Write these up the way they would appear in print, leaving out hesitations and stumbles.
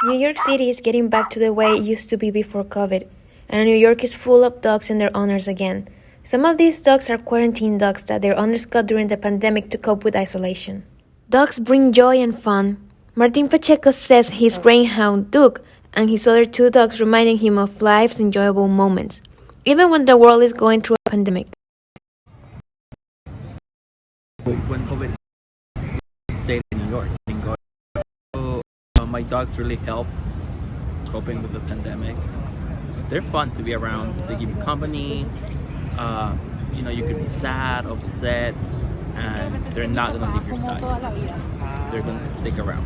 New York City is getting back to the way it used to be before COVID, and New York is full of dogs and their owners again. Some of these dogs are quarantine dogs that their owners got during the pandemic to cope with isolation. Dogs bring joy and fun. Martin Pacheco says his greyhound Duke and his other two dogs reminding him of life's enjoyable moments, even when the world is going through a pandemic. When COVID stayed in New York, so, my dogs really help coping with the pandemic. They're fun to be around. They give you company. You could be sad, upset, and they're not gonna leave your side. They're gonna stick around.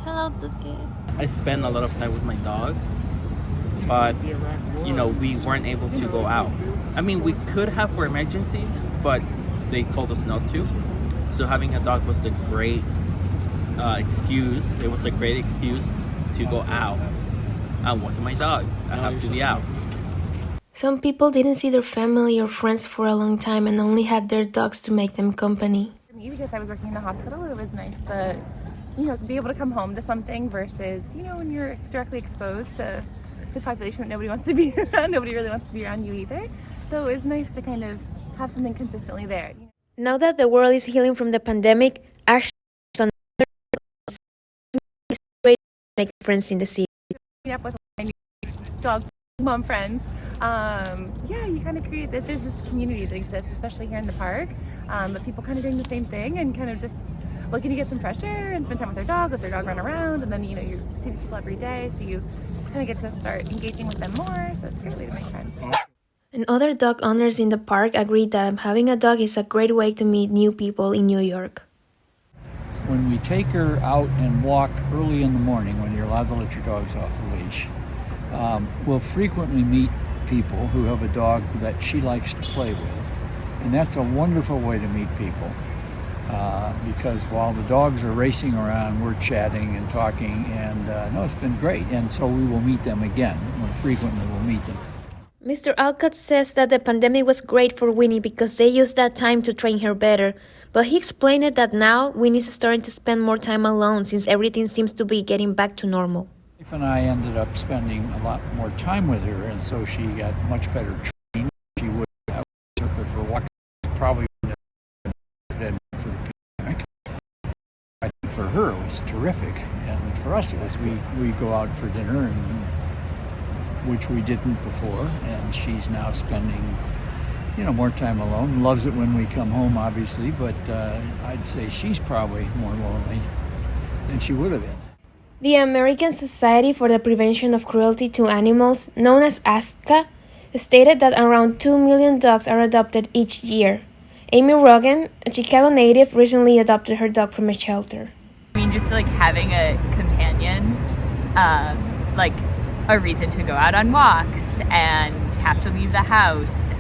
Hello, Duke. I spend a lot of time with my dogs, but we weren't able to go out. I mean, we could have for emergencies, but they told us not to. So having a dog was the great excuse. It was a great excuse to go out. I'm walking my dog. I have to be out. Some people didn't see their family or friends for a long time and only had their dogs to make them company. For me, because I was working in the hospital, it was nice to, be able to come home to something versus, when you're directly exposed to the population that nobody wants to be around. Nobody really wants to be around you either. So it was nice to kind of have something consistently there. Now that the world is healing from the pandemic, Ashley is another great to make friends in the city. Up with my dog mom friends. You kind of create that there's this community that exists, especially here in the park. But people kind of doing the same thing and kind of just looking to get some fresh air and spend time with their dog, let their dog run around, and then you see these people every day, so you just kind of get to start engaging with them more. So it's a great way to make friends. And other dog owners in the park agreed that having a dog is a great way to meet new people in New York. When we take her out and walk early in the morning, when you're allowed to let your dogs off the leash, we'll frequently meet people who have a dog that she likes to play with. And that's a wonderful way to meet people because while the dogs are racing around, we're chatting and talking, and it's been great. And so we will meet them again. Frequently we'll meet them. Mr. Alcott says that the pandemic was great for Winnie because they used that time to train her better, but he explained it that now Winnie's starting to spend more time alone since everything seems to be getting back to normal. Wife and I ended up spending a lot more time with her, and so she got much better training. She would took her for walks, probably for the pandemic. I think for her it was terrific, and for us it was we go out for dinner, which we didn't before, and she's now spending more time alone. Loves it when we come home, obviously, but I'd say she's probably more lonely than she would have been. The American Society for the Prevention of Cruelty to Animals, known as ASPCA, stated that around 2 million dogs are adopted each year. Amy Rogan, a Chicago native, recently adopted her dog from a shelter. I mean, just having a companion, a reason to go out on walks and have to leave the house,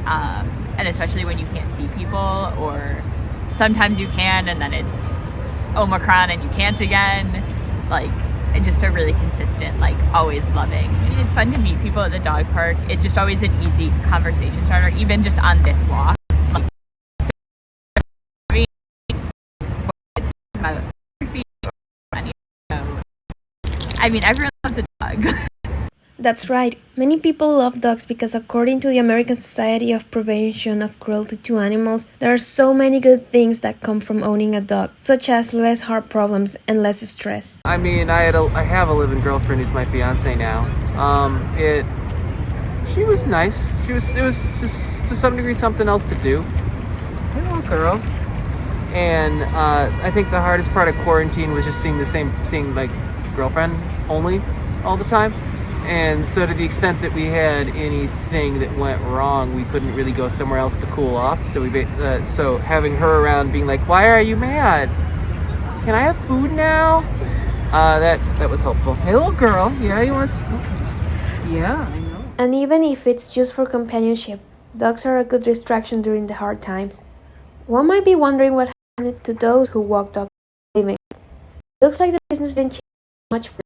and especially when you can't see people, or sometimes you can and then it's Omicron and you can't again, and just a really consistent, always loving. I mean, it's fun to meet people at the dog park. It's just always an easy conversation starter, even just on this walk. I mean, everyone loves a dog. That's right. Many people love dogs because according to the American Society of Prevention of Cruelty to Animals, there are so many good things that come from owning a dog, such as less heart problems and less stress. I mean, I have a live-in girlfriend who's my fiance now. She was nice. It was just to some degree something else to do. Hey, little girl. And I think the hardest part of quarantine was just seeing like girlfriend only all the time. And so to the extent that we had anything that went wrong, we couldn't really go somewhere else to cool off. So so having her around being like, why are you mad? Can I have food now? That was helpful. Hey, little girl. Yeah, you want to... Okay. Yeah, I know. And even if it's just for companionship, dogs are a good distraction during the hard times. One might be wondering what happened to those who walk dogs for a living. Looks like the business didn't change much for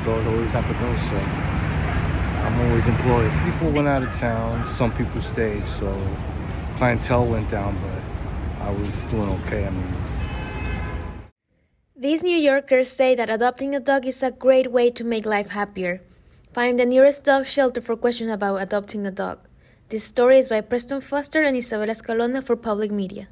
Dogs always have to go, so I'm always employed. People went out of town, some people stayed, so clientele went down, but I was doing okay. I mean, These New Yorkers say that adopting a dog is a great way to make life happier. Find the nearest dog shelter for questions about adopting a dog. This story is by Preston Foster and Isabel Escalona for Public Media.